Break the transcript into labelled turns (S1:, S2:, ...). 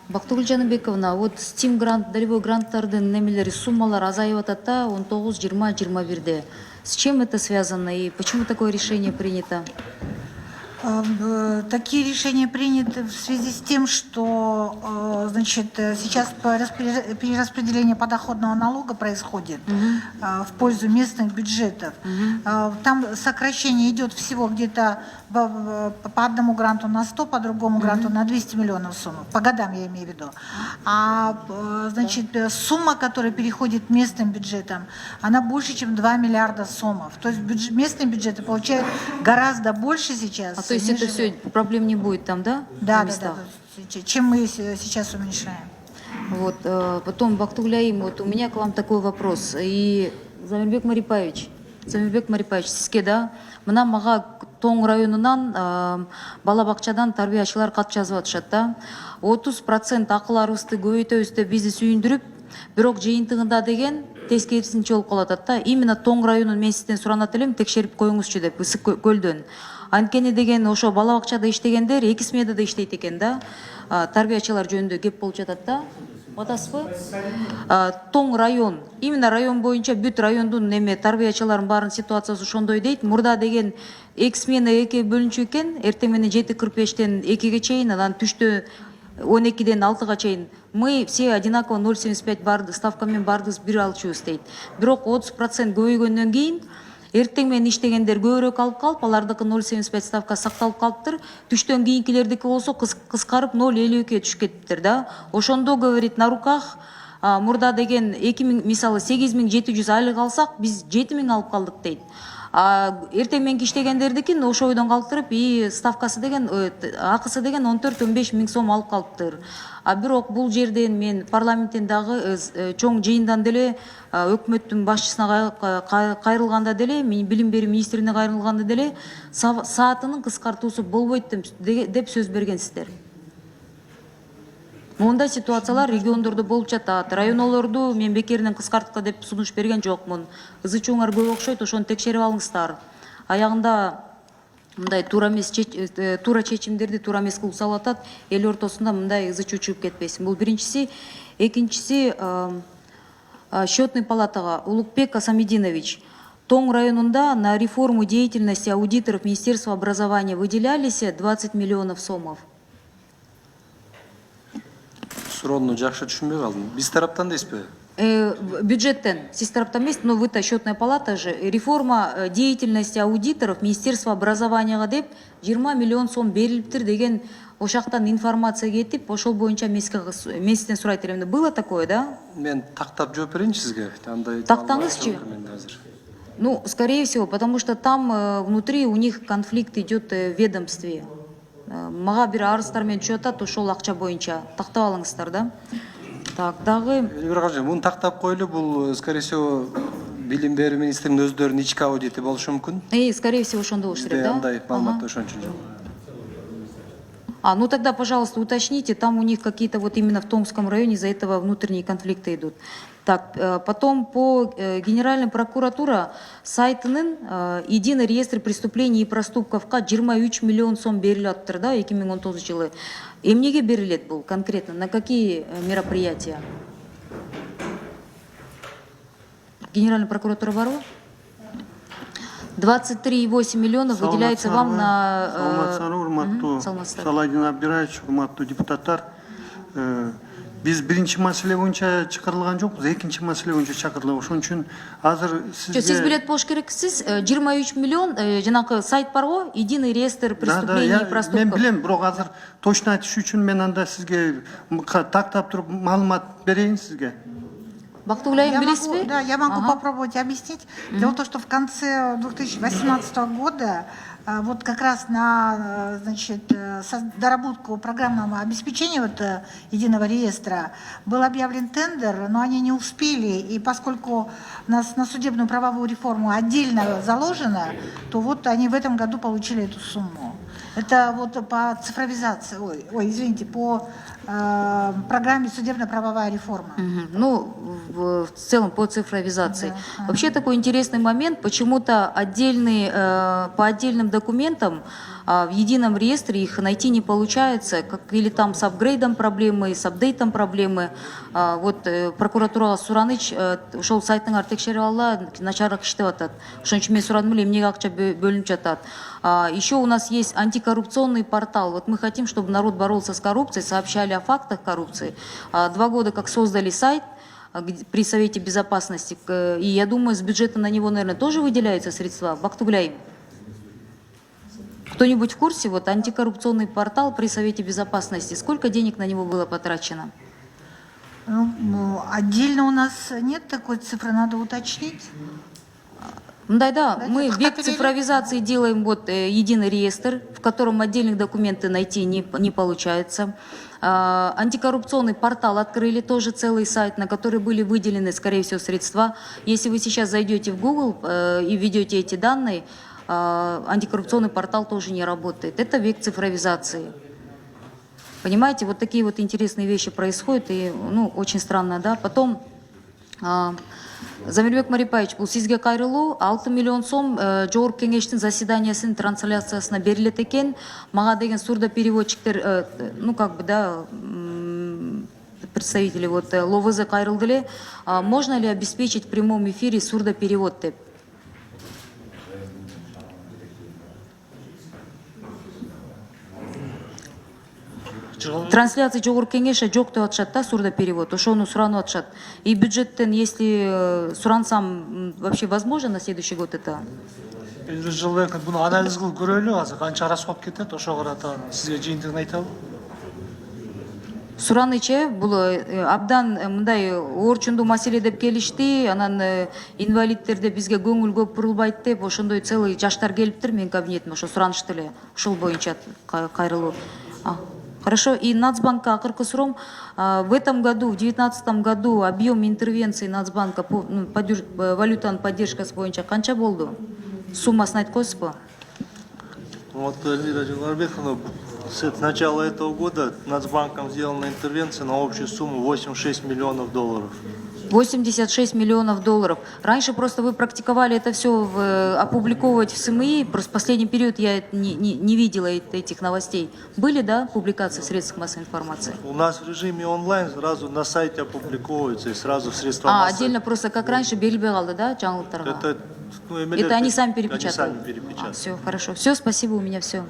S1: Бактыгүл Жаныбековна, вот Steam грант, долевой гранттардын немелери суммалар азайып атат да 19, 20, 21-де. С чем это связано и почему такое решение принято?
S2: Такие решения приняты в связи с тем, что значит, сейчас перераспределение подоходного налога происходит в пользу местных бюджетов. Там сокращение идет всего где-то по одному гранту на 100, по другому гранту на 200 миллионов сумм. По годам я имею в виду. Значит, сумма, которая переходит местным бюджетам, она больше, чем 2 миллиарда сомов. То есть местные бюджеты получают гораздо больше сейчас.
S1: То есть это все, проблем не будет там, да?
S2: Да, да, чем мы сейчас уменьшаем.
S1: Вот, потом, Бактыгуляим, вот у меня к вам такой вопрос. И Замирбек Марипаевич, сизге да, мына мага Тоң районунан бала бакчадан тарбиячылар кат жазып атышат да. 30% акыларыбызды көбөйтөбүз деп бизди сүйүндүрүп, бирок жыйынтыгында деген тескерисинче болуп калып атат да. Именно Тоң районун мен сизден суранат элем, текшерип коюңузчу деп, Ысык көлдөн. Анткени деген ошо бала бакчада иштегендер 2 сменада иштейт экен да. Тарбиячылар жөнүндө кеп болуп жатат да. Атасызбы? Тоң район, именно район боюнча бүт райондун неме тарбиячылардын баарын ситуациясы ошондой дейт. Мурда деген 2 смена 2 бөлүнчү экен, эртең менен 7:45-тен 2-ге чейин, анан түштө 12-ден 6-га чейин. Мы все одинаково 0,75 барды, ставкамен бардыбыз бир алчубуз дейт. Бирок 30% көбөйгөндөн кийин эртең менен иштегендер көбүрөөк алып калып, алардыкы 0,75 ставка сакталып калыптыр. Түштөн кийинкилердики болсо кыскарып 0,52-ге түшүп кетиптир да. Ошондо говорит, на руках мурда деген 2000, мисалы 8700 айлык алсак, биз 7000 алып калдык дейт. Эртең менен иштегендердикин ошо ойдон калтырып, и ставкасы деген, акысы деген 14-15 миң сом алып калыптыр. Бирок бул жерден мен парламенттен дагы чоң жыйындан деле өкмөттүн башчысына кайрылганда деле, билим берүү министрине кайрылганда деле саатынын кыскартуусу болбойт деп сөз бергенсиздер. Мондай ситуациялар региондордо болуп жатат. Районолорду мен бекеринен кыскарткы деп сунуш берген жокмун. Ызы-чуңар көп окшойт, ошону текшерип алыңыздар. Аягында мындай туура чечимдерди туура эмес кылып салып атат, эл ортосунда мындай ызы-чуу чыгып кетпесин. Бул биринчиси. Экинчиси, счетный палатага Улукбек Асамидинович, Тоң районунда на реформу деятельности аудиторов Министерства образования выделялись 20 миллионов сомов.
S3: Суроону жакшы түшүнбөй калдым. Биз тараптан дейсизби?
S1: Бюджеттен, сиз тараптан эмес, но вы-то счетная палата же. Реформа деятельности аудиторов Министерства образования деп 20 миллион сом берилиптир деген ошактан информация кетип, ошол боюнча месизден сурайт элем. Было такое, да?
S3: Мен тактап жооп берейинчи сизге.
S1: Тактаңызчы. Ну, скорее всего, потому что там внутри у них конфликт идет в ведомстве. Мага бир арыздар менен түшүп атат, ошол акча боюнча тактап алыңыздар да. Так, дагы
S3: муну тактап койлу, бул скорее всего билим берүү министринин өздөрүнүн ички аудити болушу мүмкүн.
S1: Скорее всего, ошондо болуш керек, да?
S3: Андай маалымат ошон үчүн жок.
S1: Ну тогда, пожалуйста, уточните, там у них какие-то вот именно в Томском районе из-за этого внутренние конфликты идут. Так, потом по Генеральной прокуратура сайтынын единый реестр преступлений и проступков 23 миллион сом берилип атыптыр да 2019 жылы. Эмнеге берилет бул конкретно, на какие мероприятия? Генеральная прокуратура барбы? 23,8 миллионов выделяется вам на...
S4: Саладин Абдираевич, урматтуу депутаттар. Биз биринчи маселе боюнча чакырылган жокпуз, экинчи маселе боюнча чакырылып. Ошон үчүн азыр сизге...
S1: Сиз билет болуш керексиз, 23 миллион, жанакы сайт барбы, единый реестр преступлений и проступков.
S4: Мен билем, бирок азыр точно айтыш үчүн мен анда сизге тактап туруп маалымат берейин сизге.
S1: Бактыгуляим, билесизби?
S2: Да, я могу попробовать объяснить. Дело в том, что в конце 2018 года вот как раз на доработку программного обеспечения единого реестра был объявлен тендер, но они не успели, и поскольку у нас на судебную правовую реформу отдельно заложено, то вот они в этом году получили эту сумму. Это вот по цифровизации, извините, по программе «Судебно-правовая реформа».
S1: Ну, в целом по цифровизации. Вообще такой интересный момент, почему-то по отдельным документам в едином реестре их найти не получается, или там с апгрейдом проблемы, с апдейтом проблемы. Вот прокуратура Сураныч ушел сайтыңар текшере алла, начарак иштеп атат. Ошон үчүн мен сурадым эле эмнеге акча бөлүнүп жатат. Еще у нас есть антикоррупционный портал. Вот мы хотим, чтобы народ боролся с коррупцией, сообщали о фактах коррупции. 2 года как создали сайт при Совете Безопасности, и я думаю, с бюджета на него, наверное, тоже выделяются средства. Бактугляй. Кто-нибудь в курсе, вот антикоррупционный портал при Совете Безопасности, сколько денег на него было потрачено?
S2: Ну, отдельно у нас нет такой цифры, надо уточнить.
S1: Да, мы
S2: в
S1: век
S2: Каталии-
S1: цифровизации делаем вот единый реестр, в котором отдельных документы найти не получается. Антикоррупционный портал открыли, тоже целый сайт, на который были выделены, скорее всего, средства. Если вы сейчас зайдете в Google и введете эти данные, антикоррупционный портал тоже не работает. Это век цифровизации. Понимаете, вот такие вот интересные вещи происходят, и, ну, очень странно, да. Потом Замирбек Марипаевич, бұл сизге кайрылуу 6 миллион сом жогорку кеңештин заседаниясынын трансляциясына берилет экен. Мага деген сурдопереводчиктер, ну как бы, да, представители вот ЛОВЗ кайрылды эле. Можно ли обеспечить в прямом эфире сурдоперевод деп? Трансляция жогорку кеңеш жок деп атышат да, сурдоперевод, ошону суранып атышат. И бюджеттен, если сурансам, вообще возможно на следующий год это?
S5: Жылбек, буну анализ кылып көрөлү, азыр канча расход кетет, ошого карата сизге жыйынтыгын айтабы.
S1: Суранычы бул абдан мындай орчундуу маселе деп келишти, анан инвалидтерде бизге көңүл көп бурулбайт деп, ошондой целый жаштар келиптир менин кабинетиме, ошо суранышты эле, ушул боюнча кайрылуу. Хорошо, и Нацбанка акыркы суроом, в этом году, в 2019 году объем интервенции Нацбанка по валютанын поддержкасы боюнча канча болду? Суммасын айткойсузбу?
S6: Вот, Эльвира Джанарбековна, с начала этого года Нацбанком сделана интервенция на общую сумму 86 миллионов долларов.
S1: 86 миллионов долларов. Раньше просто вы практиковали это все опубликовывать в СМИ, просто в последний период я не видела этих новостей. Были, да, публикации в средствах массовой информации?
S6: У нас в режиме онлайн сразу на сайте опубликовывается и сразу в средства массовой.
S1: Отдельно просто как раньше Бельбегалда, да, Джанглтарга?
S6: Это,
S1: Это они сами перепечатали?
S6: Они сами перепечатали.
S1: Все, хорошо. Все, спасибо, у меня все.